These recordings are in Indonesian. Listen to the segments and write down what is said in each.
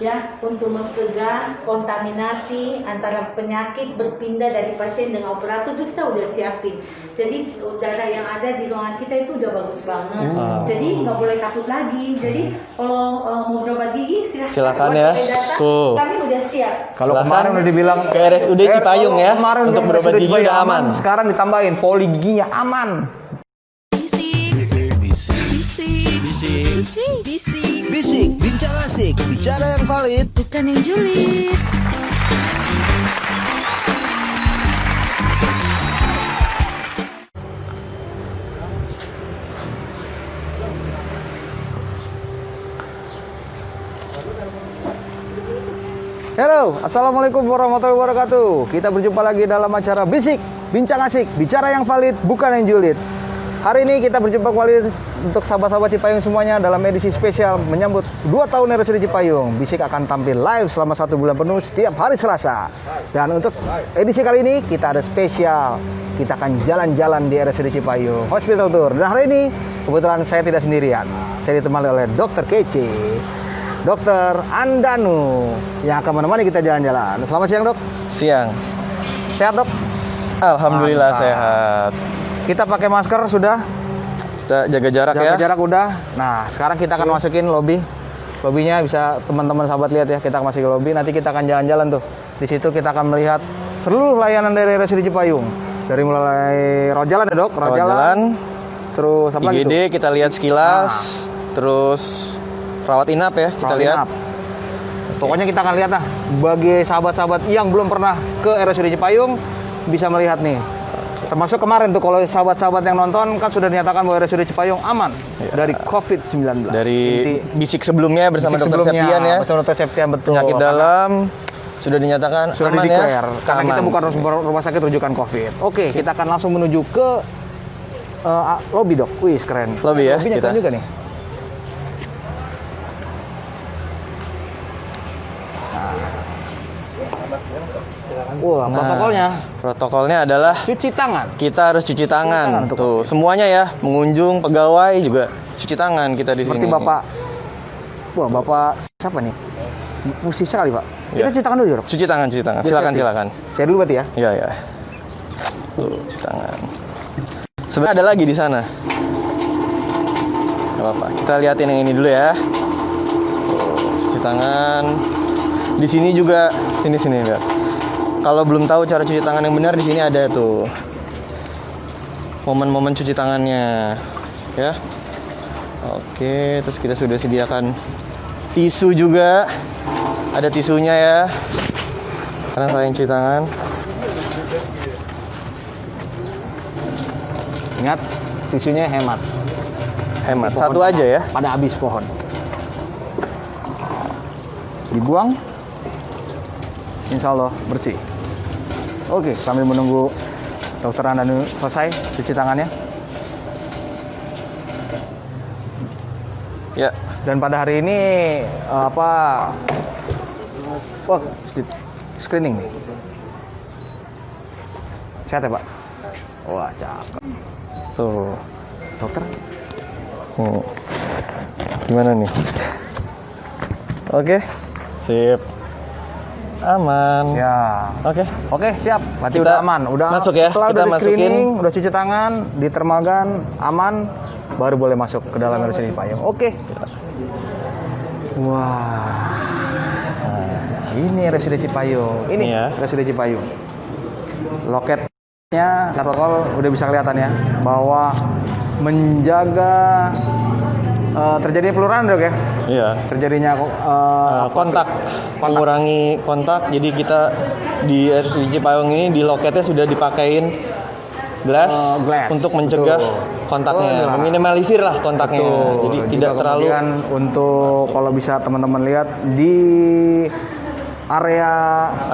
ya, untuk mencegah kontaminasi antara penyakit berpindah dari pasien dengan operator itu kita udah siapin. Jadi udara yang ada di ruangan kita itu udah bagus banget. Jadi nggak boleh takut lagi. Jadi kalau mau berobat gigi silakan ya. Tuh. Kami udah siap. Kalau kemarin udah dibilang ke RSUD Cipayung ya. Kemarin untuk berobat gigi udah aman. Sekarang ditambahin poli giginya aman. Bisik, bincang asik, bicara yang valid, bukan yang julid. Halo, assalamualaikum warahmatullahi wabarakatuh. Kita berjumpa lagi dalam acara Bisik, bincang asik, bicara yang valid, bukan yang julid. Hari ini kita berjumpa kembali untuk sahabat-sahabat Cipayung semuanya dalam edisi spesial menyambut 2 tahun RSUD Cipayung. Bisik akan tampil live selama 1 bulan penuh setiap hari Selasa. Dan untuk edisi kali ini kita ada spesial. Kita akan jalan-jalan di RSUD Cipayung Hospital Tour. Dan hari ini kebetulan saya tidak sendirian. Saya ditemani oleh Dokter Kece, Dokter Andanu yang akan menemani kita jalan-jalan. Selamat siang, Dok. Siang. Sehat, Dok? Alhamdulillah Mantap. Sehat. Kita pakai masker sudah. Kita jaga jarak ya. Jaga jarak udah. Nah, sekarang kita akan masukin lobby. Lobbynya bisa teman-teman sahabat lihat ya. Kita akan masuk ke lobby. Nanti kita akan jalan-jalan tuh. Di situ kita akan melihat seluruh layanan dari RSUD Cipayung. Dari mulai rawat jalan ya, Dok. Rawat jalan. Terus apa lagi IGD tuh? kita lihat sekilas. Terus rawat inap ya, kita Rawat lihat. inap. Pokoknya kita akan lihat lah. Bagi sahabat-sahabat yang belum pernah ke RSUD Cipayung bisa melihat nih. Termasuk kemarin tuh kalau sahabat-sahabat yang nonton kan sudah dinyatakan bahwa RSUD Cipayung aman dari COVID-19. Dari bisik sebelumnya bersama Dokter Septian ya. Bersama Dokter Septian, betul. Penyakit dalam sudah dinyatakan sudah aman di-declare ya. karena Aman. kita bukan rumah sakit rujukan COVID. Oke, kita akan langsung menuju ke lobby, Dok. Wih, keren. Lobby ya, Lobbynya kita. keren juga nih. Wah, protokolnya adalah cuci tangan. kita harus cuci tangan. untuk Tuh, semuanya ya, pengunjung, pegawai juga cuci tangan kita di Seperti sini. Bapak. Wah, Bapak siapa nih? Musisi sekali, Pak. Kita Ya. cuci tangan dulu, ya, Dok. Cuci tangan. Biar Silakan, safety. silakan. Saya dulu berarti ya. Iya, ya. Tuh, cuci tangan. Sebenarnya ada lagi di sana. Gak apa-apa. Kita liatin yang ini dulu ya. Tuh, cuci tangan. Di sini juga, sini lihat. Kalau belum tahu cara cuci tangan yang benar, di sini ada tuh momen-momen cuci tangannya, ya. Oke, terus kita sudah sediakan tisu juga. Ada tisunya ya. Karena saya yang cuci tangan. Ingat, tisunya hemat. Hemat. Pohon Satu aja ya. Pada habis pohon. Dibuang. Insya Allah bersih. Oke, sambil menunggu Dokter Andanu selesai cuci tangannya. Ya. Dan pada hari ini screening nih. Sehat ya, Pak? Wah, cakep. Tuh. Dokter, Gimana nih? Oke. Sip. Aman. ya. Oke. Siap. Berarti Kita udah aman. Udah masuk ya. Setelah Kita udah di screening, masukin. udah cuci tangan, ditermalkan, aman, baru boleh masuk ke dalam RSUD Cipayung. Oke. Wah. Ini RSUD Cipayung. Ini ya. RSUD Cipayung. Loketnya protokol udah bisa kelihatan ya bahwa menjaga terjadinya pelurahan, Dok ya. Iya. Terjadinya Kontak. Mengurangi kontak. Jadi kita di RSUD Cipayung ini di loketnya sudah dipakein glass, glass. untuk mencegah Betul. kontaknya, Betul. meminimalisir lah kontaknya. Betul. Jadi Juga tidak terlalu kemudian untuk kalau bisa teman-teman lihat di area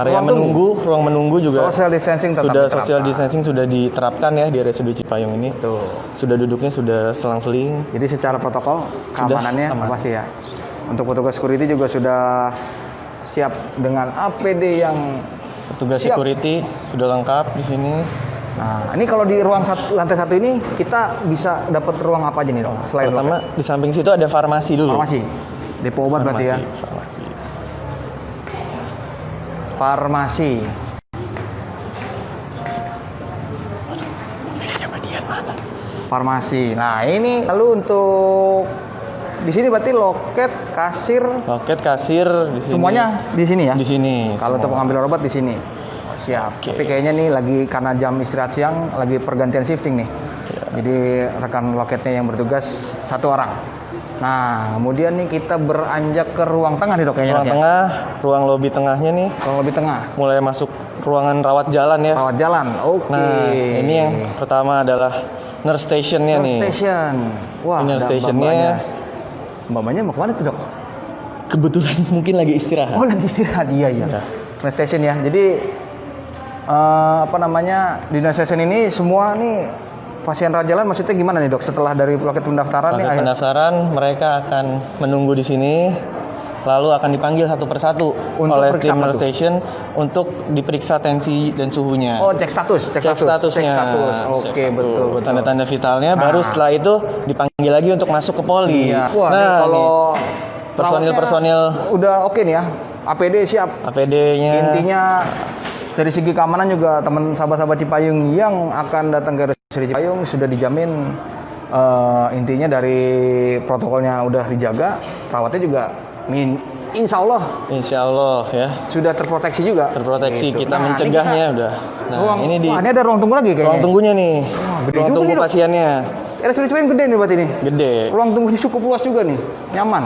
ruang menunggu juga social distancing tetap sudah diterapkan. social distancing sudah diterapkan ya di RSUD Cipayung ini. Tuh. Sudah duduknya sudah selang-seling. Jadi secara protokol keamanannya aman. pasti ya. Untuk petugas security juga sudah siap dengan APD yang Petugas siap. security sudah lengkap di sini. Nah, ini kalau di ruang lantai 1 ini kita bisa dapat ruang apa aja nih, Dok? Selain Pertama di samping situ ada farmasi dulu. farmasi, depo obat berarti ya. Farmasi. Farmasi. Farmasi. Nah, ini lalu untuk di sini berarti loket, kasir, Loket, kasir di sini. semuanya di sini ya? Di sini. Kalau untuk semua. mengambil obat di sini. Siap. Oke. Tapi kayaknya nih lagi karena jam istirahat siang lagi pergantian shifting nih. Jadi rekan loketnya yang bertugas satu orang. Nah, kemudian nih kita beranjak ke ruang tengah nih dok kayaknya. Ruang Dok, ya? tengah, ruang lobi tengahnya nih Ruang lebih tengah. mulai masuk ruangan rawat jalan ya. Rawat jalan. Oke. Nah, ini yang pertama adalah nurse stationnya Nurse nih. station. Wah, Ini nurse ada stationnya. Mbak-mbaknya mau kemana tuh dok? Kebetulan mungkin lagi istirahat. Oh lagi istirahat, iya. Ya. Nurse station ya. Jadi apa namanya di nurse station ini semua nih pasien rawat jalan maksudnya gimana nih dok? Setelah dari loket pendaftaran nih, Pada pendaftaran mereka akan menunggu di sini, lalu akan dipanggil satu persatu Untuk oleh periksa tim apa nurse tuh? station untuk diperiksa tensi dan suhunya. oh cek status, Cek statusnya. Cek status. Oke, Cek betul, status. betul. Tanda-tanda vitalnya, Nah. baru setelah itu dipanggil lagi untuk masuk ke poli. Iya. Wah, nih Nah, kalau personil-personil perawatnya udah oke nih ya. APD siap. APD-nya. Intinya dari segi keamanan juga teman sahabat-sahabat Cipayung yang akan datang ke RSUD Cipayung sudah dijamin intinya dari protokolnya udah dijaga, perawatnya juga insya Allah Insya Allah ya, sudah terproteksi juga. terproteksi. Gitu. Kita Nah, mencegahnya ini udah. Nah, ruang, ini di wah, ini ada ruang tunggu lagi kayaknya. ruang tunggunya nih. gede Ruang juga tunggu nih, Dok. pasiennya. RSUD Cipayung gede nih berarti nih. Gede. Ruang tunggunya cukup luas juga nih, nyaman.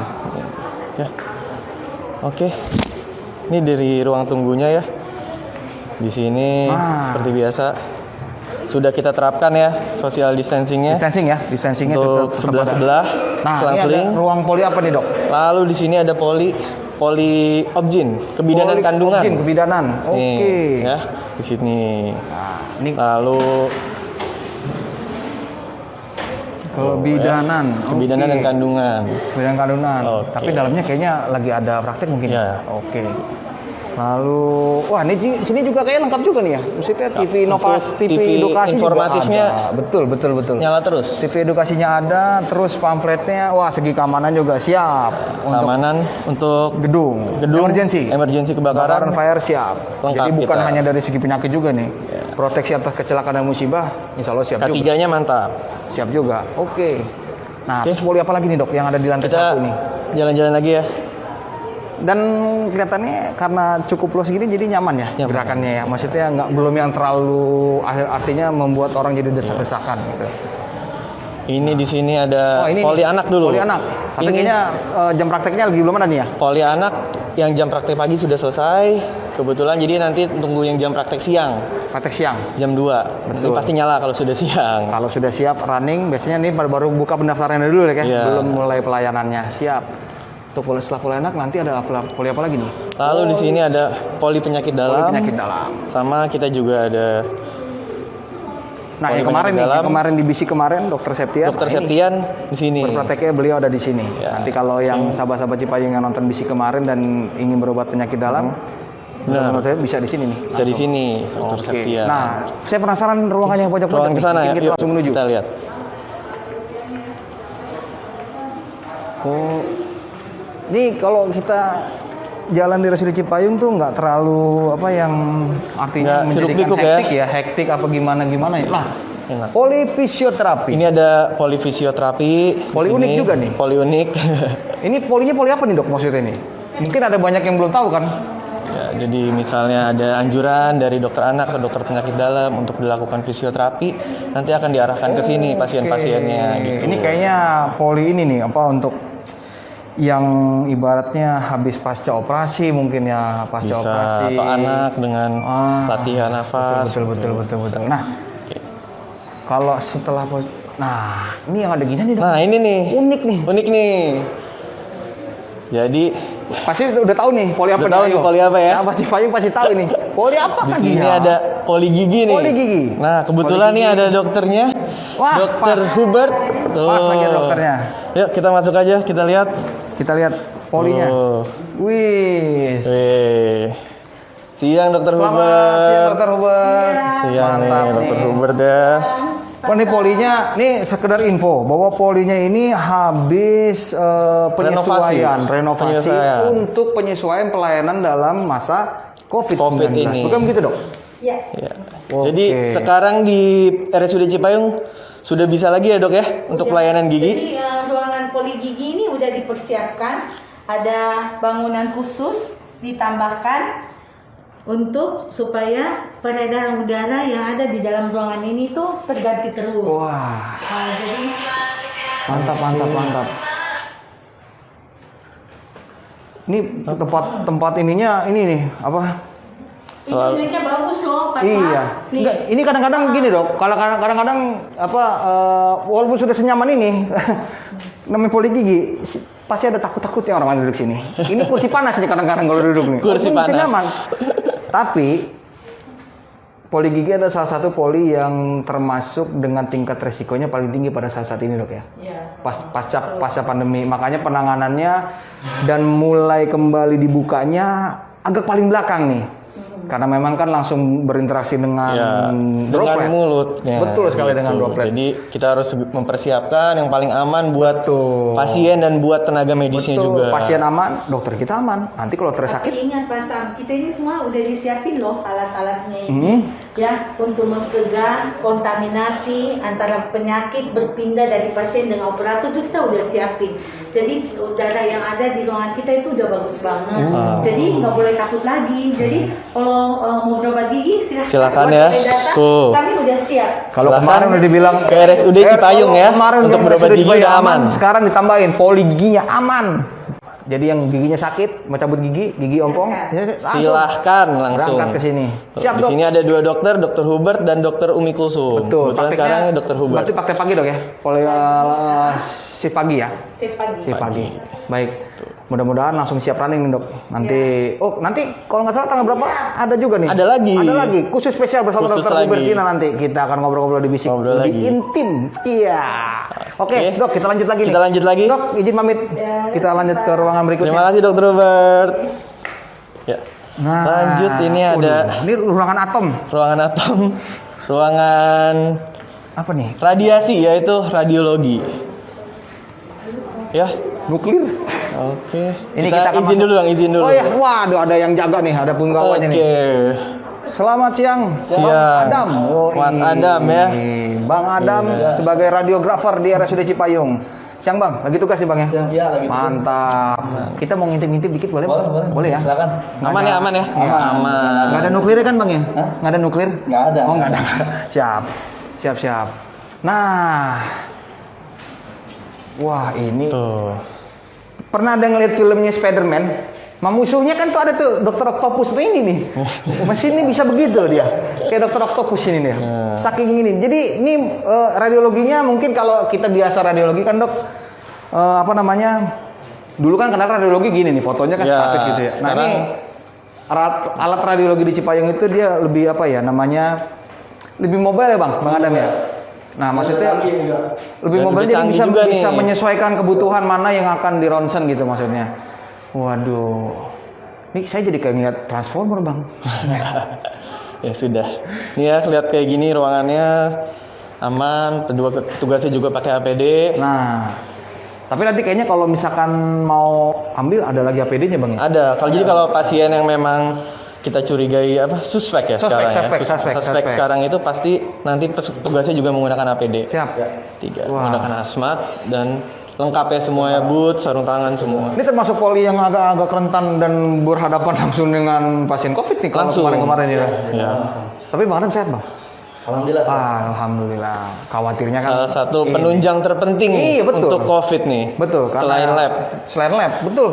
Ya. Oke. Ini dari ruang tunggunya ya. Di sini Nah. seperti biasa sudah kita terapkan ya social distancingnya Distancingnya untuk tetap sebelah-sebelah Nah, selang-seling. ini ada ruang poli apa nih dok? Lalu di sini ada poli obgyn, kebidanan Poli kandungan. obgyn, kebidanan. Oke. Nih, ya, di sini. Nah, ini Lalu kebidanan. kebidanan Oke. dan kandungan. Kebidanan kandungan. Oke. Tapi dalamnya kayaknya lagi ada praktek mungkin. Iya. Oke. Lalu, wah ini sini juga kayak lengkap juga nih ya. Maksudnya TV Novas, TV TV edukasi informatifnya juga ada. Betul. Nyala terus. TV edukasinya ada, terus pamfletnya, wah segi keamanan juga siap untuk Keamanan untuk gedung, emergency kebakaran. fire siap. Lengkap Jadi bukan kita. hanya dari segi penyakit juga nih. Proteksi atas kecelakaan dan musibah, insya Allah siap juga. Ketiganya mantap. Siap juga. Oke. Nah, terus poli apa lagi nih dok yang ada di lantai Kita 1 nih? jalan-jalan lagi ya. Dan kelihatannya karena cukup luas gini jadi nyaman ya Nyaman. gerakannya ya. Maksudnya belum yang terlalu artinya membuat orang jadi desak-desakan gitu. Ini di sini ada ini poli nih, anak dulu. Poli anak. Tapi Ini kayaknya jam prakteknya lagi belum ada nih ya. poli anak yang jam praktek pagi sudah selesai. Kebetulan jadi nanti tunggu yang jam praktek siang, Praktek siang. jam 2. Nanti Betul. pasti nyala kalau sudah siang. Kalau sudah siap running, biasanya nih baru buka pendaftarannya dulu ya, kan? Iya. Belum mulai pelayanannya. Siap. Untuk setelah poli anak nanti ada poli apa lagi nih? Lalu di sini ada poli penyakit Poli dalam. penyakit dalam. Sama kita juga ada Nah, Poli yang kemarin penyakit nih, dalam. yang kemarin di BC kemarin, Dokter Septian. Dokter Nah, ini Septian di sini. berprakteknya beliau ada di sini. Ya. Nanti kalau yang sahabat-sahabat Cipayung yang nonton BC kemarin dan ingin berobat penyakit dalam, Benar. menurut saya bisa di sini nih. Bisa di langsung. sini, Dokter Oke. Septian. Nah, saya penasaran ruangannya yang pojok-pojok. ruangan ke sana ya. Mungkin kita Yuk, langsung menuju. kita lihat. Oh, ini kalau kita jalan di RSUD Cipayung tuh nggak terlalu apa yang artinya Nggak menjadikan hiruk-pikuk ya. hektik ya, hektik apa gimana ya. Lah, Enak. polifisioterapi. Ini ada poli fisioterapi. di Poli sini. unik juga nih. Poli unik. Ini polinya poli apa nih dok maksudnya ini? Mungkin ada banyak yang belum tahu kan? Ya, jadi misalnya ada anjuran dari dokter anak atau dokter penyakit dalam untuk dilakukan fisioterapi, nanti akan diarahkan ke sini pasien-pasiennya Oke. gitu. Ini kayaknya poli ini nih apa untuk yang ibaratnya habis pasca operasi mungkin ya pasca bisa operasi atau anak dengan Ah, latihan nafas. betul. Nah, kalau setelah nah ini yang ada gini nih dok. Nah, ini nih. Unik nih. Unik nih. Jadi Pasti udah tahu nih poli apa Udah tahu nih ayo. poli apa ya? Sahabat Cipayung pasti tahu nih. Poli apa di kan sini dia? ada poli gigi nih. Poli gigi. Nah, kebetulan Poli nih gigi. ada dokternya. Wah, Dokter pas. Hubert. Pas lagi ada dokternya. Yuk, kita masuk aja, kita lihat. Kita lihat polinya. Tuh. Wih. Wih. Siang Dokter Selamat Hubert. siang Dokter Hubert. Siang Mantap nih Dokter nih. Hubert ya. Oh, ini polinya, nih sekedar info bahwa polinya ini habis penyesuaian, renovasi untuk penyesuaian pelayanan dalam masa COVID-19. ini. Bukan begitu, Dok? Ya. Ya. Oke. Jadi sekarang di RSUD Cipayung sudah bisa lagi ya dok ya untuk pelayanan gigi? Jadi ruangan poli gigi ini udah dipersiapkan, ada bangunan khusus ditambahkan untuk supaya peredaran udara yang ada di dalam ruangan ini tuh terganti terus. Wah, Jadi mantap. Ini tempat ininya ini nih apa? Ini bagus loh, Pak. Iya. Nih. Enggak, ini kadang-kadang gini dok. Kalau kadang-kadang apa walaupun sudah senyaman ini namanya poli gigi pasti ada takut-takutnya orang duduk sini. Ini kursi panas nih kadang-kadang kalau duduk nih. Kursi Walaupun panas. senyaman. Tapi poli gigi adalah salah satu poli yang termasuk dengan tingkat resikonya paling tinggi pada saat ini dok ya. Iya. Pasca pandemi. Makanya penanganannya dan mulai kembali dibukanya agak paling belakang nih. Karena memang kan langsung berinteraksi dengan droplet. Dengan mulut. Ya, Betul sekali dengan droplet. Jadi kita harus mempersiapkan yang paling aman buat pasien dan buat tenaga medisnya Betul. juga. Pasien aman, dokter kita aman. Nanti kalau dokter sakit, Tapi ingat Pak Sam, kita ini semua udah disiapin loh alat-alatnya ini ya untuk mencegah kontaminasi antara penyakit berpindah dari pasien dengan operator itu kita udah siapin. Jadi udara yang ada di ruangan kita itu udah bagus banget. Jadi nggak boleh takut lagi. Jadi kalau mau berobat gigi Silakan buat ya. saya datang, Tuh. kami udah siap. kalau Silakan kemarin udah dibilang ke RSUD Cipayung ya, kemarin untuk udah berobat RSUD gigi Cipayung udah aman. Sekarang ditambahin poli giginya aman. Jadi yang giginya sakit, mau cabut gigi ompong, ya, Silahkan langsung berangkat ke sini. Siap, Di Dok. sini ada dua dokter, Dokter Hubert dan Dokter Umi Kulsum. Betul. Kebetulan sekarang Dokter Hubert. Berarti praktek pagi dok ya? Poli shift pagi ya? Sip pagi. Shift pagi. Baik. Mudah-mudahan langsung siap running nih dok. Nanti, nanti kalau nggak salah tanggal berapa? Ada juga nih. Ada lagi. Ada lagi. Khusus spesial bersama Khusus Dokter lagi. Hubertina nanti. Kita akan ngobrol-ngobrol di bisik. Ngobrol Lebih lagi. intim. Iya. Oke, dok kita lanjut lagi nih. Kita lanjut lagi. Dok, izin pamit. Kita lanjut ke ruangan berikutnya. Terima kasih Dokter Hubert. Ya. Nah, Lanjut ini ada Ini ruangan atom. ruangan atom, ruangan Apa nih? radiasi yaitu radiologi. Ya. Nuklir. Oke. Ini kita akan izin masuk- dulu, izin dulu. Oh ya, waduh ada yang jaga nih, ada punggawanya Oke. nih. Selamat siang, Siang. Bang Adam. Mas Adam ya. Bang Adam sebagai radiografer di RSUD Cipayung. Siang Bang, lagi tugas nih Bang ya? Iya, lagi. Mantap. Kita mau ngintip-ngintip dikit boleh? Boleh ya? Silakan. Aman ya, aman ya? Aman. Nggak ada nuklir kan Bang ya? Nggak ada nuklir? Nggak ada. Oh nggak ada. Siap. Nah, wah ini Tuh. pernah ada ngeliat filmnya Spider-Man? Musuhnya kan tuh ada tuh Dr. Octopus tuh ini nih. Mesin ini bisa begitu dia. Kayak Dr. Octopus ini dia. Saking ini. Jadi ini radiologinya mungkin kalau kita biasa radiologi kan dok apa namanya? Dulu kan kenal radiologi gini nih, fotonya kan Ya, statis gitu ya. Nah, sekarang- ini alat radiologi di Cipayung itu dia lebih apa ya namanya? Lebih mobile ya, Bang Adam ya. Nah, maksudnya lebih Dan mobile lebih jadi canggih bisa juga nih. menyesuaikan kebutuhan mana yang akan di ronsen gitu maksudnya. Waduh. Nih saya jadi kayak ngeliat Transformer, Bang. Ya sudah. Nih ya, lihat kayak gini ruangannya aman, petugasnya juga pakai APD. Nah, tapi nanti kayaknya kalau misalkan mau ambil ada lagi APD-nya, Bang ya? Ada. Jadi kalau pasien yang memang kita curigai suspek ya sekarang Suspek. sekarang itu pasti nanti petugasnya juga menggunakan APD. Siap. 3 Wah. menggunakan hazmat dan lengkap ya semuanya, boot, sarung tangan semua. Ini termasuk poli yang agak-agak rentan dan berhadapan langsung dengan pasien COVID nih kalau Langsung. kemarin-kemarin ya. Ya. Tapi Bang Adam sehat, Bang? Alhamdulillah. Alhamdulillah. Khawatirnya kan Salah satu ini. penunjang terpenting Iya, betul. untuk COVID nih. Betul, Selain lab. Selain lab, betul.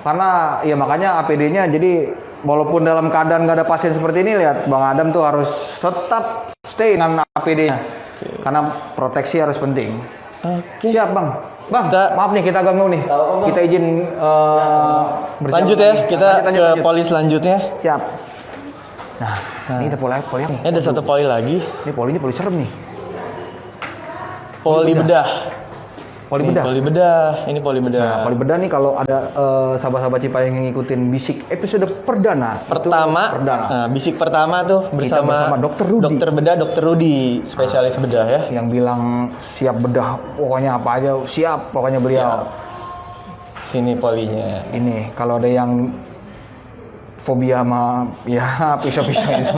Karena ya makanya APD-nya jadi walaupun dalam keadaan nggak ada pasien seperti ini, lihat Bang Adam tuh harus tetap stay dengan APD-nya. Karena proteksi harus penting. Oke. Siap, Bang. Bang, maaf nih kita ganggu nih. Kita izin berjalan Lanjut ya, lagi. kita Lanjut. ke poli selanjutnya. Siap. Nah, ini kita poli nih. Ini ada satu poli lagi, Ini polinya poli serem nih. poli bedah. Poli bedah. Poli bedah. Ini poli bedah. Nah, poli bedah nih kalau ada sahabat-sahabat Cipayung yang ngikutin bisik episode perdana. Pertama, bisik pertama tuh bersama Dokter Rudi. Dokter bedah, Dokter Rudi, spesialis bedah ya. Yang bilang siap bedah, pokoknya apa aja siap, pokoknya beliau. Sini polinya. Ini kalau ada yang fobia sama ya pisau-pisau itu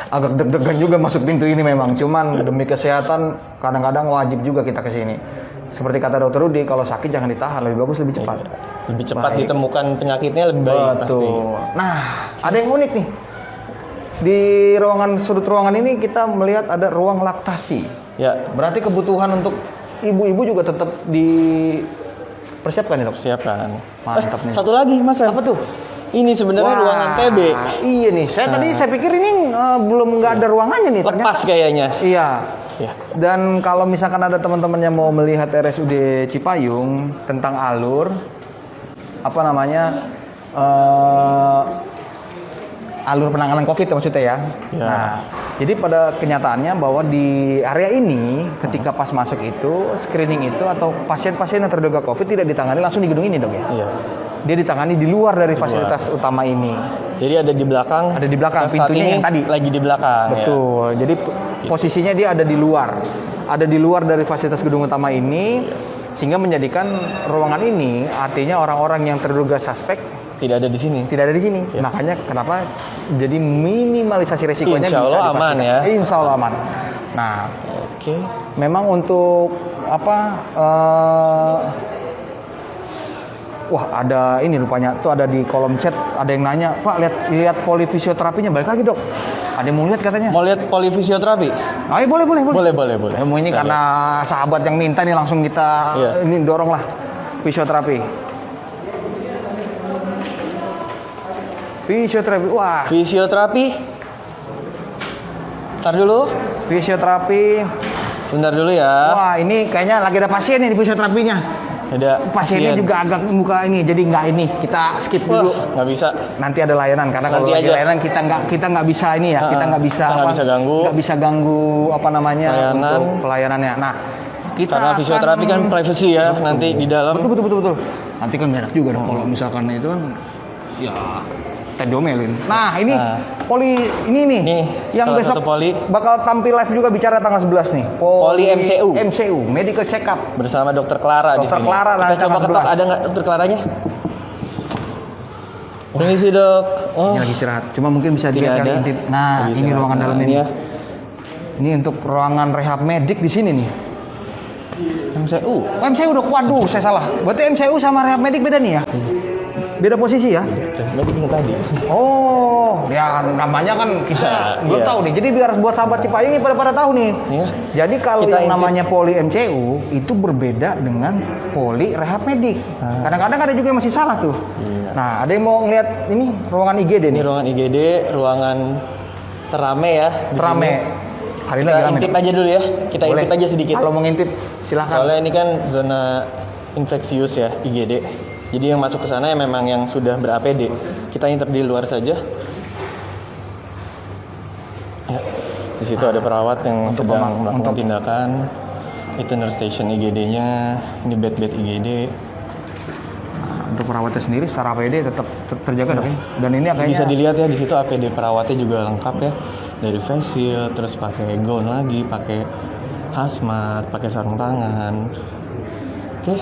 agak deg-degan juga masuk pintu ini memang. Cuman demi kesehatan kadang-kadang wajib juga kita ke sini. Seperti kata Dokter Rudi, kalau sakit jangan ditahan, lebih bagus lebih cepat. Lebih cepat Baik. ditemukan penyakitnya lebih baik. Betul. Pasti. Nah, ada yang unik nih. Di sudut ruangan ini kita melihat ada ruang laktasi. Ya, Berarti kebutuhan untuk ibu-ibu juga tetap dipersiapkan ya, Dok? siapkan. Mantap nih. Satu lagi, Mas. Apa tuh? Ini sebenarnya ruangan TB. Iya nih. Saya pikir ini belum nggak ada ruangannya nih. Lepas kayaknya. Iya. Ya. Dan kalau misalkan ada teman-teman yang mau melihat RSUD Cipayung tentang alur, apa namanya, alur penanganan COVID ya maksudnya ya. Ya. Nah, jadi pada kenyataannya bahwa di area ini ketika pas masuk itu screening itu atau pasien-pasien yang terduga COVID tidak ditangani langsung di gedung ini, Dok ya. Iya. Dia ditangani di luar dari fasilitas utama ini. Jadi ada di belakang. Ada di belakang, Saat pintunya ini yang tadi. lagi di belakang. Ya. Betul. Jadi posisinya dia ada di luar. Ada di luar dari fasilitas gedung utama ini sehingga menjadikan ruangan ini artinya orang-orang yang terduga suspek Tidak ada di sini. tidak ada di sini. Ya. Makanya kenapa jadi minimalisasi resikonya Insya Allah aman ya. Insya Allah aman. Nah, Oke. memang untuk apa? Wah, ada ini rupanya tuh ada di kolom chat ada yang nanya, Pak lihat poli fisioterapinya balik lagi, Dok. Ada yang mau lihat katanya. Mau lihat polifisioterapi? Ayo boleh. Boleh. Ya, mau ini Kita karena sahabat yang minta nih langsung kita Iya. ini dorong lah fisioterapi. Fisioterapi, wah, Fisioterapi. Ntar dulu. fisioterapi. Sebentar dulu ya. Wah, ini kayaknya lagi ada pasien nih di fisioterapinya. Ada Pasiennya juga agak muka ini, jadi nggak ini kita skip dulu. Nggak bisa. Nanti ada layanan karena kalau Nanti lagi aja. layanan kita nggak bisa ini ya, kita nggak bisa kita nggak bisa ganggu. nggak bisa ganggu apa namanya Layanan. untuk pelayanannya. Nah, kita Karena fisioterapi kan privacy ya, nanti di dalam. Betul. Nanti kan enak juga dong kalau misalkan itu kan ya kita diomelin. Nah, ini poli ini nih Nih, yang salah besok satu poli. bakal tampil live juga bicara tanggal 11 nih. Poli MCU. MCU, medical check up. Bersama Dokter Clara di Dokter sini. Clara lah, Kita coba tanggal ketok, 11. ada nggak Dokter Claranya? Ini sih, Dok. Oh, Ini lagi istirahat. Cuma mungkin bisa tidak dilihat ada. kali intip. Nah, Lagi ini istirahat. ruangan dalam Nah, ini. ya. Ini untuk ruangan rehab medik di sini nih. MCU. Oh, MCU udah waduh, saya salah. Berarti MCU sama rehab medik beda nih ya? Beda posisi ya? Medik yang tadi. Oh, ya namanya kan kita belum Iya. tahu nih. Jadi biar buat sahabat Cipayung ini pada tahu nih. Iya. Jadi kalau Kita yang intip. namanya poli MCU itu berbeda dengan poli rehab medik. Kadang-kadang ada juga yang masih salah tuh. Iya. Nah, ada yang mau ngeliat ini ruangan IGD Ini nih. ruangan IGD, ruangan terame ya. di Rame. sini. Hari ini Kita lagi rame. intip aja dulu ya. Kita Boleh. intip aja sedikit. Kalau mau ngintip silahkan. Soalnya ini kan zona infeksius ya, IGD. Jadi yang masuk ke sana ya memang yang sudah ber-APD. Kita intip di luar saja. Ya. Di situ ada perawat yang Untuk sedang melakukan untuk- tindakan. Itu nurse station IGD-nya. Ini bed-bed IGD. Untuk perawatnya sendiri secara APD tetap terjaga dong. Dan ini kayaknya Bisa dilihat ya di situ APD perawatnya juga lengkap ya. Dari face shield, terus pakai gaun lagi, pakai hazmat, pakai sarung tangan. Oke.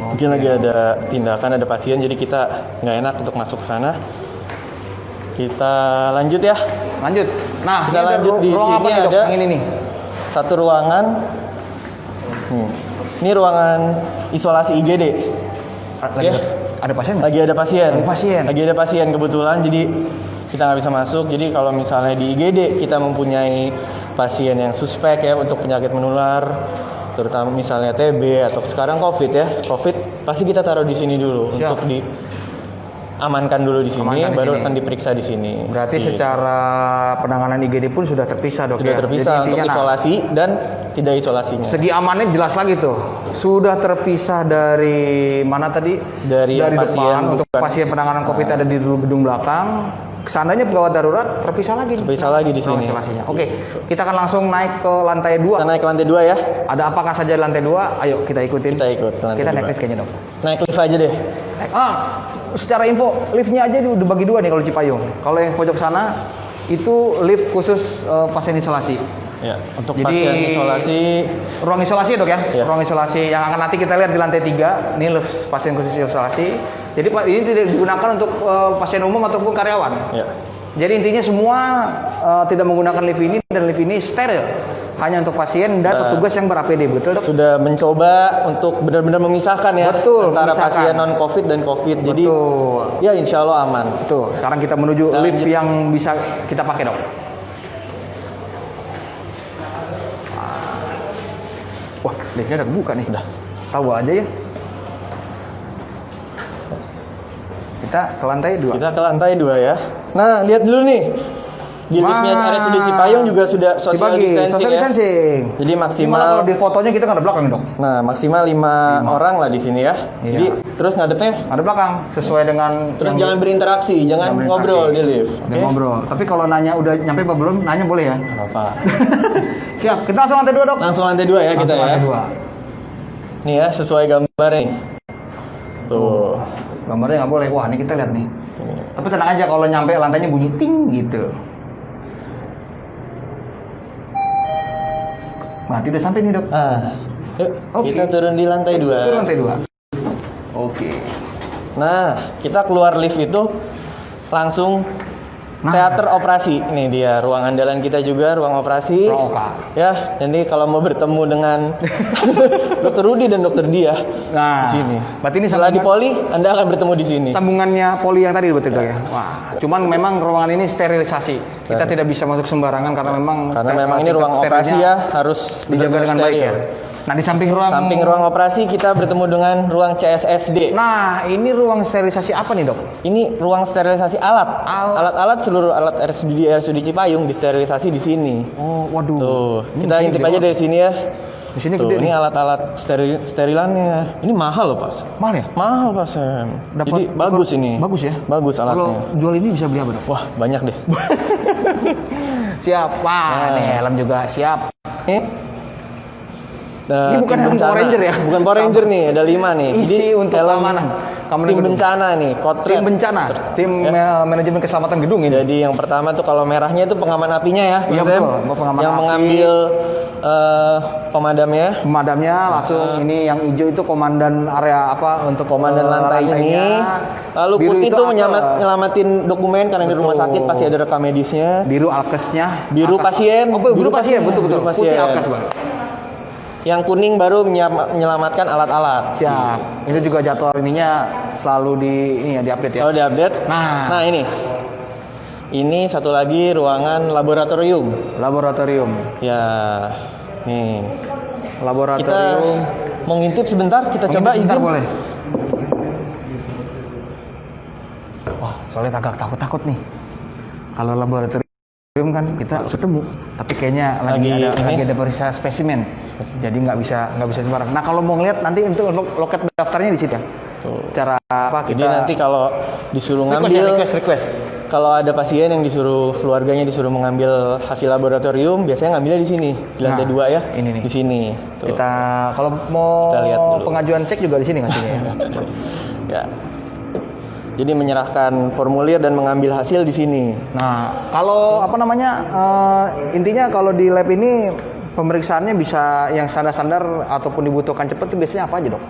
Mungkin lagi ada tindakan, ada pasien, jadi kita nggak enak untuk masuk ke sana. Kita lanjut ya. lanjut. Nah, Kita ini ada lanjut di ruang sini apa nih, Dok? ada Yang ini nih. satu ruangan. Ini ruangan isolasi IGD. Lagi Ya. ada pasien nggak? Lagi ada pasien. Lagi pasien. Lagi ada pasien kebetulan, jadi kita nggak bisa masuk. Jadi kalau misalnya di IGD kita mempunyai pasien yang suspek ya untuk penyakit menular, terutama misalnya TB atau sekarang COVID ya. COVID pasti kita taruh di sini dulu Siap. untuk diamankan dulu di sini, Amankan di baru sini. akan diperiksa di sini. Berarti Gitu. secara penanganan IGD pun sudah terpisah, Dok. Sudah ya? terpisah Jadi untuk intinya, nah, isolasi dan tidak isolasinya. segi amannya jelas lagi tuh. Sudah terpisah dari mana tadi? Dari yang depan. pasien Untuk bukan. pasien penanganan COVID ada di gedung belakang. seandainya gawat darurat terpisah lagi. Terpisah lagi di ruang sini. isolasinya. Oke, kita akan langsung naik ke lantai 2. Kita naik ke lantai 2 ya. Ada apakah saja di lantai 2? Ayo kita ikutin. Kita ikut ke lantai Kita 2. naik lift kayaknya dong. Naik lift aja deh. Secara info, liftnya aja udah bagi 2 nih kalau Cipayung. Kalau yang pojok sana itu lift khusus pasien isolasi. Ya, untuk Jadi, pasien isolasi. Ruang isolasi dok ya? Iya. Ruang isolasi yang akan nanti kita lihat di lantai 3. Ini lift pasien khusus isolasi. Jadi ini tidak digunakan untuk pasien umum ataupun karyawan. Ya. Jadi intinya semua tidak menggunakan lift ini, dan lift ini steril. Hanya untuk pasien dan petugas yang ber-APD, betul dok? Sudah mencoba untuk benar-benar memisahkan ya. Betul, antara memisahkan. pasien non COVID dan COVID. Jadi Betul. ya insya Allah aman. Tuh, sekarang kita menuju Nah, lift yang bisa kita pakai dok. Wah, liftnya udah buka nih. Udah. Tahu aja ya. Kita ke lantai 2. Kita ke lantai 2 ya. Nah, lihat dulu nih. Di liftnya RSUD Cipayung juga sudah social Dibagi, distancing social ya. distancing. Jadi Gimana maksimal kalau di fotonya kita nggak ada belakang dok? Nah, maksimal 5 orang lah di sini ya. Iya. Jadi terus ngadepnya Ada belakang sesuai dengan terus yang jangan berinteraksi, jangan Jangan ngobrol berinteraksi. di lift. Jangan ngobrol. Tapi kalau nanya udah nyampe apa belum, nanya boleh ya. Apa? Siap, kita langsung lantai 2 dok. Langsung lantai 2 ya kita Langsung ya. lantai 2. Nih ya, sesuai gambar nih. Tuh. Gambarnya nggak boleh. Wah, ini kita lihat nih. Tapi tenang aja kalau nyampe lantainya bunyi ting gitu. Berarti udah sampai nih dok. Yuk, Oke. kita turun di lantai 2. Itu lantai 2. Oke. Nah, kita keluar lift itu langsung teater operasi. Ini dia ruang andalan kita juga, ruang operasi. Ruang oka. Ya, jadi kalau mau bertemu dengan Dokter Rudi dan Dokter Dia Nah, di sini. berarti ini Setelah di sambungan- poli, Anda akan bertemu di sini. Sambungannya poli yang tadi betul dok ya. Wah, cuman memang ruangan ini sterilisasi. Kita tidak bisa masuk sembarangan karena memang Ini ruang tingkat operasi sterilnya ya, harus dijaga benar-benar dengan baik ya. steril. Nah, di samping ruang operasi kita bertemu dengan ruang CSSD. Nah, ini ruang sterilisasi apa nih, Dok? Ini ruang sterilisasi alat. Alat-alat seluruh alat RSUD Cipayung disterilisasi di sini. Oh, waduh. Tuh, Ini kita di sini intip gede aja banget. dari sini ya. Di sini Tuh, gede ini nih. alat-alat sterilannya. Ini mahal loh, Pas. Mahal ya? Mahal, Pas. Jadi bagus ini. Bagus ya? Bagus alatnya. Kalau jual ini bisa beli apa, Dok? Wah, banyak deh. Siap. Wah, nih helm juga siap. Ini bukan helm Power Ranger ya? Bukan Power Ranger nih, ada 5 nih. Ini untuk helm keamanan. tim bencana nih, Kotret. Tim bencana, tim manajemen keselamatan gedung ini. Jadi yang pertama tuh kalau merahnya itu pengaman apinya ya. Iya, Mas Em. betul. Pengaman yang api. mengambil pemadamnya. Pemadamnya langsung ini yang hijau itu komandan area apa untuk Komandan lantai ini. lantainya. Lalu Biru putih itu itu apa? nyelamatin dokumen karena di rumah Betul. sakit pasti ada rekam medisnya. Biru alkesnya. Biru Alkes. pasien. Oh, biru pasien, betul. Biru pasien. Putih alkes, Bang. Yang kuning baru menyelamatkan alat-alat. Siap. Itu juga jadwal ininya selalu diupdate ya. Kalau diupdate. Nah. Ini. Ini satu lagi ruangan laboratorium. Laboratorium. Ya. Nih. Kita Laboratorium. mau ngintip sebentar, kita coba Sebentar, izin. boleh. Wah, soalnya agak takut nih. Kalau laboratorium kan kita ketemu, tapi kayaknya lagi ada periksa spesimen. Jadi nggak bisa sembarang. Nah, kalau mau ngeliat nanti untuk loket daftarnya di situ ya. Cara apa Jadi kita nanti kalau disuruh ngambil, request. kalau ada pasien yang keluarganya disuruh mengambil hasil laboratorium, biasanya ngambilnya di sini, di lantai 2 ya. Ini nih. Di sini. Tuh. Kita kalau mau Kita lihat dulu. pengajuan cek juga di sini ngasihnya ya. Ya. Jadi menyerahkan formulir dan mengambil hasil di sini. Nah, kalau apa namanya intinya kalau di lab ini pemeriksaannya bisa yang standar-standar ataupun dibutuhkan cepat itu biasanya apa aja dok?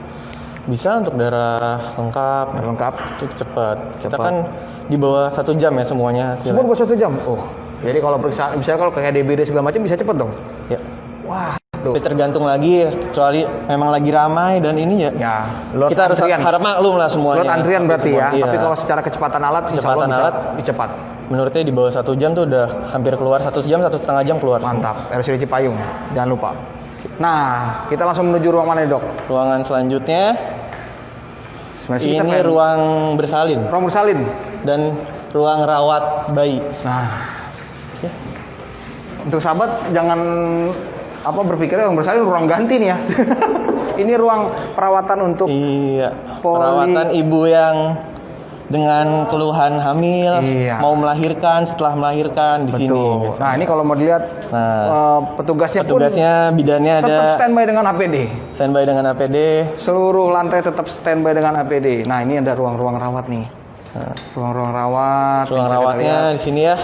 Bisa untuk darah lengkap, itu cepat. Kita kan di bawah 1 jam ya semuanya hasilnya. Semua buat 1 jam. Oh, jadi kalau periksaan misalnya kalau kayak DBD segala macam bisa cepat dong? Ya. Wah, tuh. Tapi tergantung lagi ya, kecuali memang lagi ramai dan ini ya. Ya, lot Kita harus antrian. harap maklum lah semuanya. Lot antrian berarti ya. Iya. Tapi kalau secara kecepatan alat, insya Allah Kecepatan bisa alat. cepat. Menurutnya di bawah 1 jam tuh udah hampir keluar 1 jam, 1,5 jam keluar. Mantap. RSUD Cipayung, jangan lupa. Nah, kita langsung menuju ruang mana nih dok? Ruangan selanjutnya Sebenarnya sih kita ini pengen- ruang bersalin ruang bersalin. dan ruang rawat bayi. Nah, untuk sahabat jangan berpikirnya ruang bersalin ruang ganti nih ya. Ini ruang perawatan untuk Iya. Poli- Perawatan ibu yang dengan keluhan hamil, Iya. mau melahirkan, setelah melahirkan di sini. Betul. Nah, ini kalau mau dilihat petugasnya bidannya ada tetap standby dengan APD. standby dengan APD. Seluruh lantai tetap standby dengan APD. Nah, ini ada ruang-ruang rawat nih. Ruang-ruang rawat. Ruang Bisa kita rawatnya lihat. di sini ya.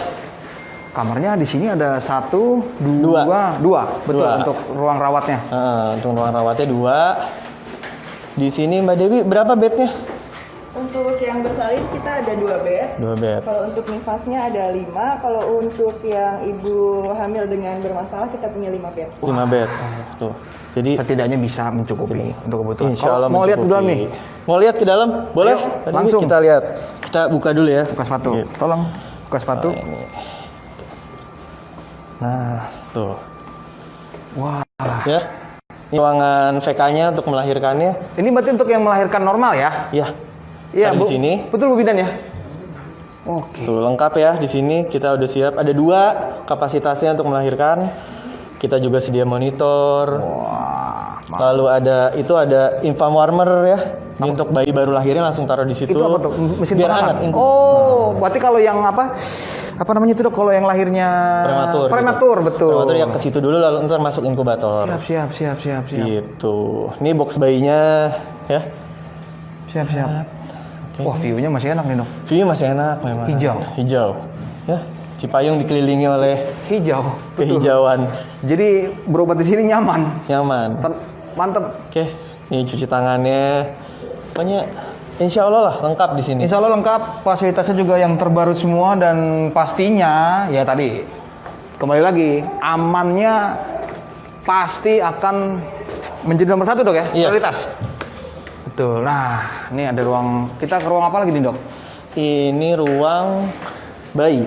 Kamarnya di sini ada 1, 2, 2. Betul, Dua. untuk ruang rawatnya. Untuk ruang rawatnya 2. Di sini Mbak Dewi berapa bednya? Untuk yang bersalin kita ada 2 bed. 2 bed. Kalau untuk nifasnya ada 5. Kalau untuk yang ibu hamil dengan bermasalah kita punya 5 bed. 5 bed. Tuh. Jadi Setidaknya bisa mencukupi untuk kebutuhan. insya Allah Kalau mau lihat di dalam mencukupi. nih, Mau lihat ke dalam? Boleh? Ayo, Tadi langsung. kita lihat. Kita buka dulu ya. buka sepatu. Gitu. Tolong buka sepatu. Nah, tuh. Wah. Ya. Ini ruangan VK-nya untuk melahirkannya. Ini berarti untuk yang melahirkan normal ya? Ya. Iya, Ada Bu. di sini. Betul Bu Bidan ya? Oke. Tuh, lengkap ya di sini kita udah siap. Ada 2 kapasitasnya untuk melahirkan. Kita juga sedia monitor. Wah. Lalu ada infant warmer ya. Ini untuk bayi baru lahirnya langsung taruh di situ. Itu apa tuh? Mesin biar penghangat? hangat. Oh, berarti kalau yang apa namanya itu Dok? Kalau yang lahirnya Prematur. Gitu. betul. Prematur ya ke situ dulu lalu ntar masuk inkubator. Siap. Gitu. Ini box bayinya ya. Siap. Oke. Wah, view-nya masih enak nih, Dok. View masih enak memang. Hijau. Ya. Cipayung dikelilingi oleh Hijau. Betul. kehijauan. Jadi berobat di sini nyaman. Nyaman. Mantep. Oke. Ini cuci tangannya. Pokoknya insya Allah lah lengkap di sini. Insya Allah lengkap, fasilitasnya juga yang terbaru semua dan pastinya ya tadi kembali lagi amannya pasti akan menjadi nomor 1 Dok ya, Iya. prioritas. Betul. Nah, ini ada ruang, kita ke ruang apa lagi nih Dok? Ini ruang bayi.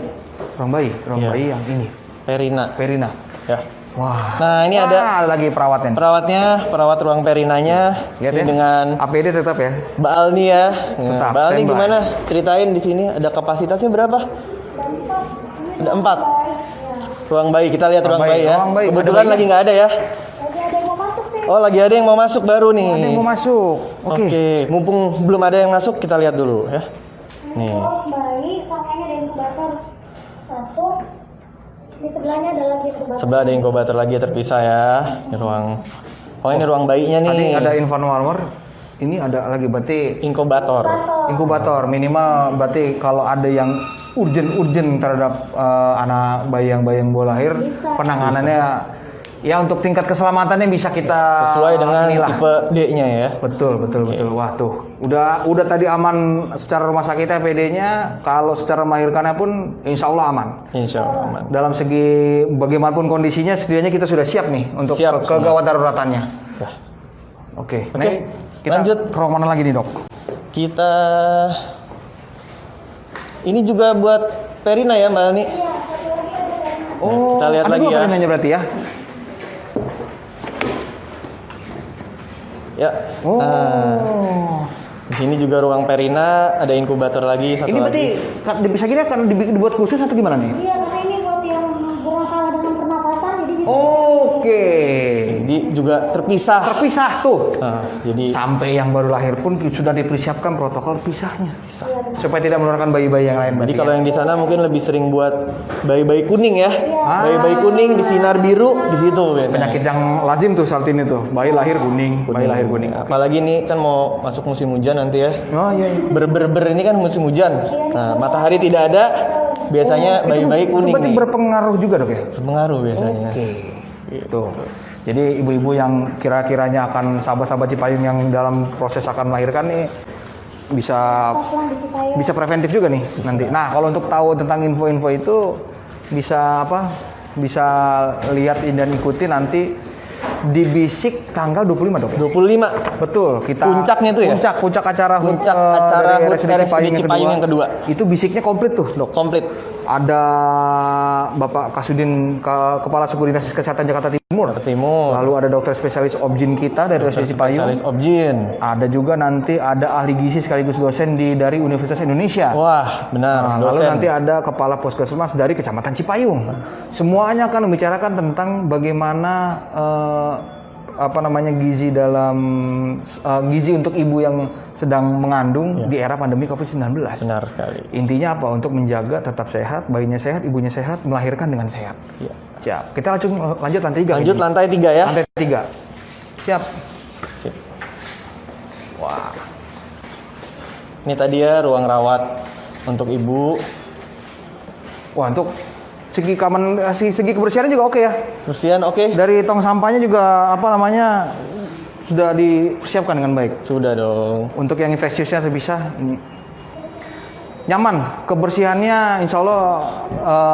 Ruang Iya. bayi yang ini, Perina. Perina. Ya. Wah. Nah, ini ada lagi perawatnya. perawat ruang Perinanya. Lihat Ini ya. dengan APD tetap ya. Mbak Alni ya. Tetap, Mbak Alni standby. gimana? Ceritain di sini ada kapasitasnya berapa? Ada 4. Ruang bayi, kita lihat ruang bayi ya. Ruang bayi. Kebetulan Ada lagi bayinya? nggak ada ya. Oh, lagi ada yang mau masuk baru nih. Ada yang mau masuk. Oke. Oke, mumpung belum ada yang masuk, kita lihat dulu ya. Nih. Box bayi, sampingnya ada inkubator 1. Di sebelahnya ada lagi inkubator. Sebelah ada inkubator lagi terpisah ya. Ini ruang. Oh, ini ruang bayinya nih. Tadi ada infant warmer. Ini ada lagi berarti inkubator. inkubator minimal berarti kalau ada yang urgent terhadap anak bayi yang baru lahir penanganannya ya untuk tingkat keselamatannya bisa kita Sesuai dengan inilah. tipe D-nya ya. Betul. Wah tuh, udah tadi aman secara rumah sakitnya PD-nya, kalau secara melahirkannya pun insya Allah aman. Insya Allah aman. Dalam segi bagaimanapun kondisinya, setidaknya kita sudah siap nih untuk Siap kegawat daruratannya. Ya. Oke, Oke, Nih, kita lanjut. ke ruang mana lagi nih Dok? Kita ini juga buat Perina ya Mbak Alni. Oh, kita lihat ada lagi dua ya. perinanya berarti ya? Ya. Oh, Nah, di sini juga ruang Perina, ada inkubator lagi satu ini berarti lagi. bisa kira kan dibuat khusus atau gimana nih? Iya, karena ini buat yang bermasalah dengan pernafasan, jadi bisa. Oke, Jadi juga terpisah. terpisah tuh. Nah, jadi Sampai yang baru lahir pun sudah dipersiapkan protokol pisahnya, supaya tidak menularkan bayi-bayi yang lain. jadi berarti kalau ya? yang di sana mungkin lebih sering buat bayi-bayi kuning ya. Bayi-bayi kuning di sinar biru di situ biasanya. penyakit yang lazim tuh saat ini tuh, bayi lahir kuning, bayi lahir kuning. Apalagi nih kan mau masuk musim hujan nanti ya. Oh iya. Ber ini kan musim hujan. Nah, matahari tidak ada, biasanya bayi-bayi Itu kuning berarti nih. berpengaruh juga Dok ya? Berpengaruh biasanya. Oke, tuh. Jadi ibu-ibu yang kira-kiranya akan sahabat-sahabat Cipayung yang dalam proses akan melahirkan nih bisa preventif juga nih nanti. Nah, kalau untuk tahu tentang info-info itu bisa apa? Bisa lihat dan ikuti nanti di Bisik tanggal 25 Dok. 25 Betul, kita Puncaknya tuh ya? Puncak acara Puncak acara dari HUT RSUD Cipayung yang kedua. Itu Bisiknya komplit tuh, Dok. komplit. Ada Bapak Kasudin Kepala Suku Dinas Kesehatan Jakarta Timur. Timur. Lalu ada dokter spesialis obgyn kita dari RSUD Cipayung. Spesialis obgyn. Ada juga nanti ada ahli gizi sekaligus dosen dari Universitas Indonesia. Wah, benar. Nah, lalu dosen. nanti ada kepala puskesmas dari Kecamatan Cipayung. Semuanya akan membicarakan tentang bagaimana gizi dalam gizi untuk ibu yang sedang mengandung di era pandemi COVID-19. Benar sekali. Intinya apa? Untuk menjaga tetap sehat, bayinya sehat, ibunya sehat, melahirkan dengan sehat. Iya. Siap. Kita lanjut lantai 3. Lanjut lantai 3 ya. Lantai 3. Siap. Sip. Wah. Ini tadi ya ruang rawat untuk ibu. Wah, untuk segi kebersihannya juga oke ya. Kebersihan oke. Dari tong sampahnya juga sudah dipersiapkan dengan baik. Sudah dong. Untuk yang infeksiusnya terpisah, nyaman. Kebersihannya, insya Allah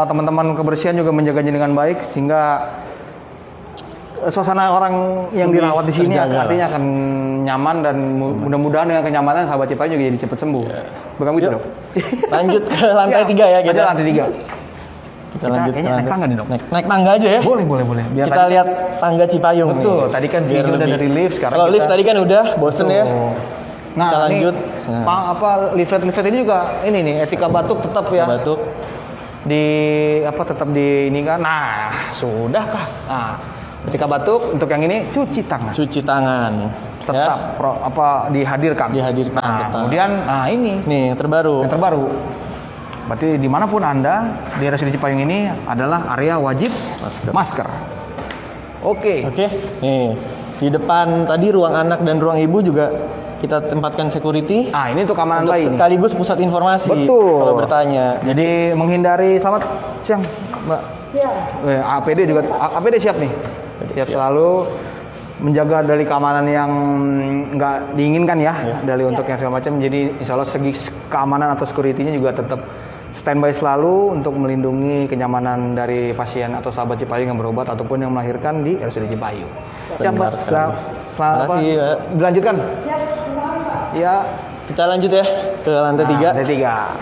teman-teman kebersihan juga menjaganya dengan baik sehingga suasana orang yang dirawat di sini artinya akan nyaman dan mudah-mudahan dengan kenyamanan sahabat Cipayu juga jadi cepat sembuh. Bukan gitu dong. Lanjut ke lantai 3 ya kita. Lanjut lantai 3. Kita lanjut kayaknya naik tangga nih dong. Naik tangga aja ya. Boleh. Biar Kita lihat tangga Cipayung. Betul. Nih. Tadi kan Biar video udah lebih- dari lift, sekarang Kalau kita lift tadi kan udah bosen ya. Nah, Kita lanjut. leaflet ini juga ini nih etika batuk tetap ya. Batuk. Tetap di ini kan. Nah, sudah kah? Nah, etika batuk untuk yang ini cuci tangan. Cuci tangan. Tetap dihadirkan. Dihadirkan, Nah, tetap. kemudian ini Nih, yang terbaru. yang terbaru. Berarti dimanapun Anda di RSUD Cipayung ini adalah area wajib masker. Oke. Oke. Nih, di depan tadi ruang anak dan ruang ibu juga kita tempatkan security. Nah, ini untuk keamanan Untuk bayi nih. sekaligus pusat informasi. Betul. Kalau bertanya. Jadi menghindari, selamat siang Mbak. Siap. APD juga, APD siap nih. Siap selalu menjaga dari keamanan yang nggak diinginkan ya, dari untuk yang segala macam. Jadi insya Allah segi keamanan atau security-nya juga tetap standby selalu untuk melindungi kenyamanan dari pasien atau sahabat Cipayung yang berobat ataupun yang melahirkan di RSUD Cipayung. Siap Mbak. Benar sekali. Terima kasih, Mbak. Dilanjutkan. Ya. Kita lanjut ya ke lantai 3. Lantai 3.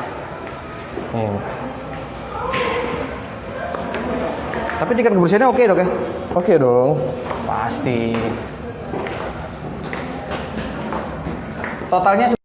Nih. Tapi tingkat kebersihannya oke dok ya? Oke dong. Pasti. Totalnya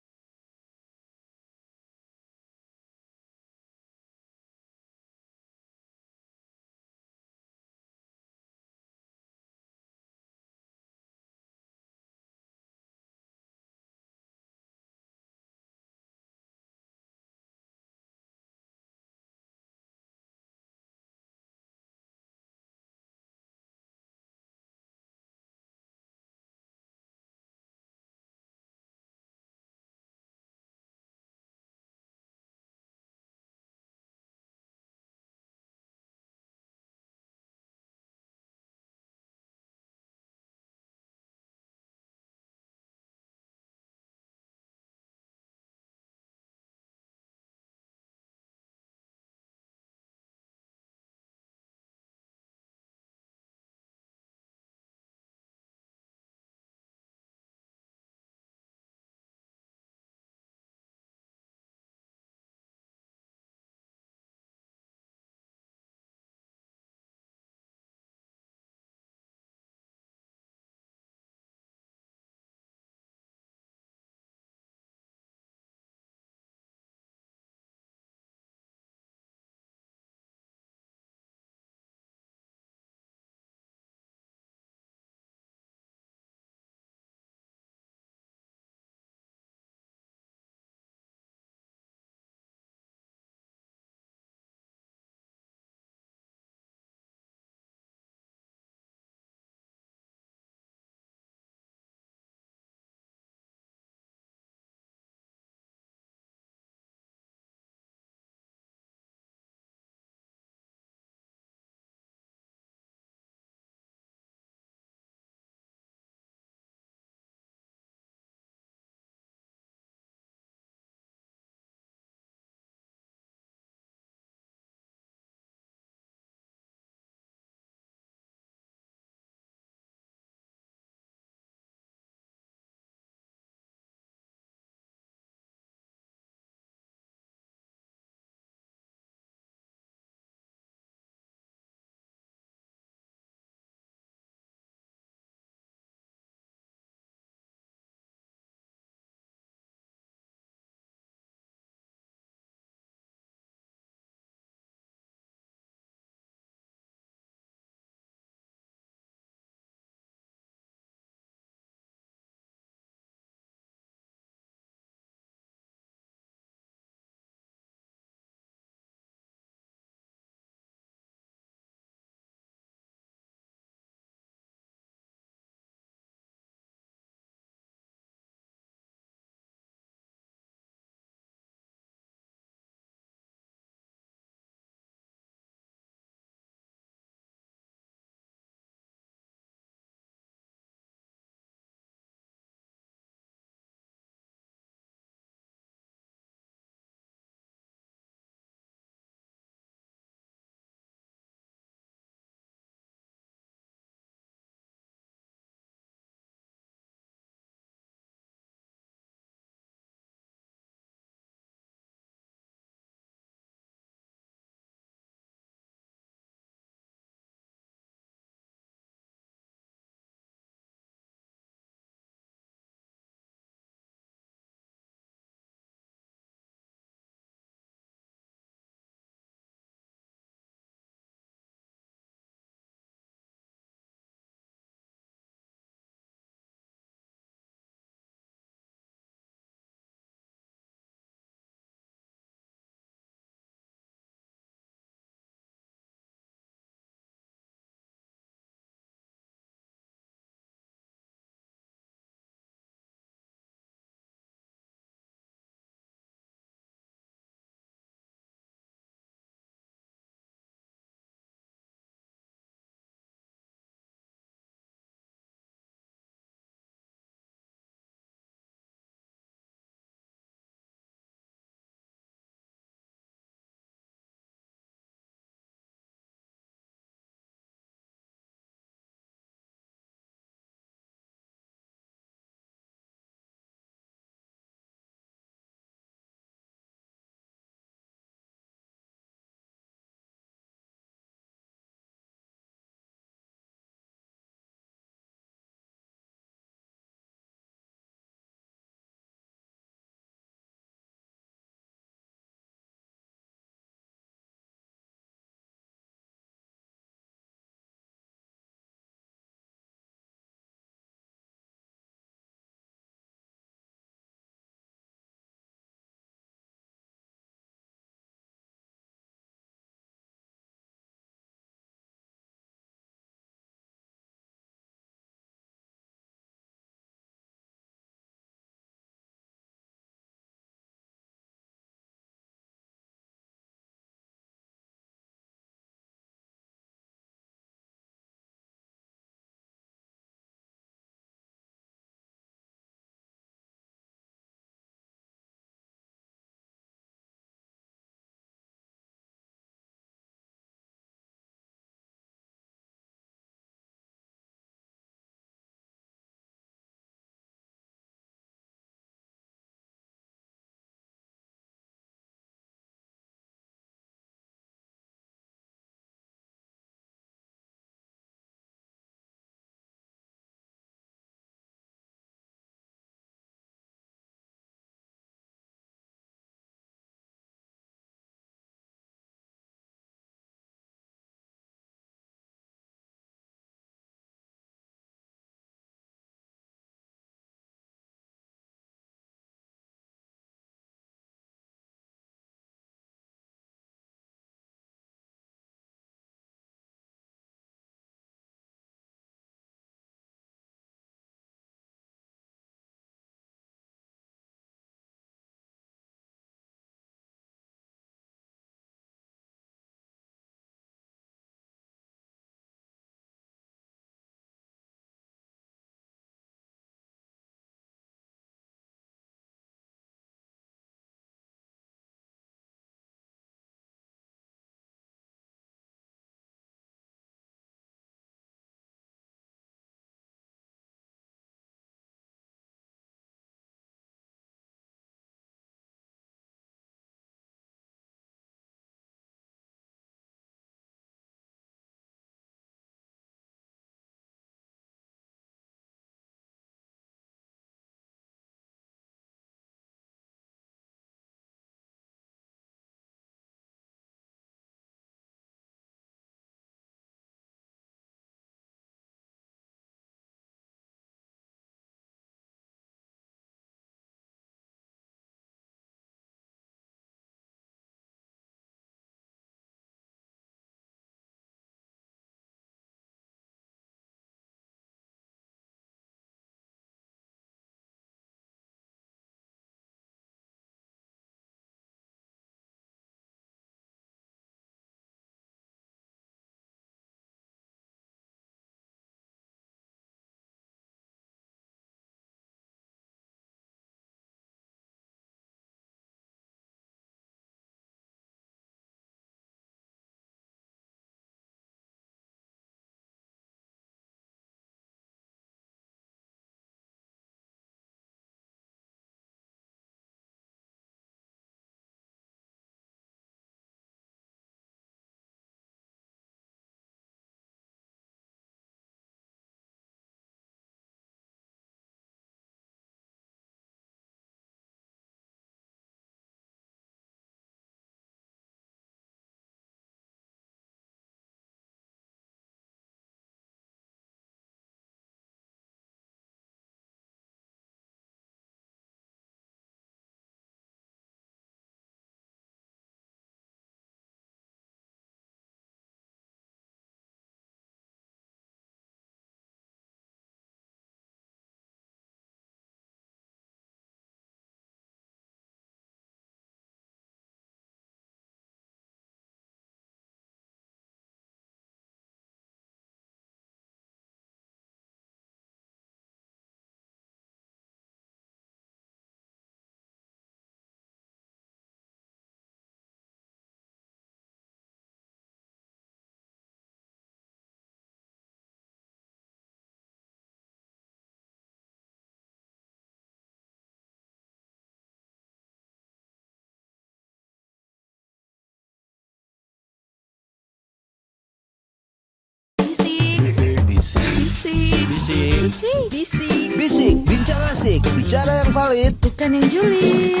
Bisik. Bisik. Bisik. Bisik, bincang asik, bicara yang valid. Bukan yang julid.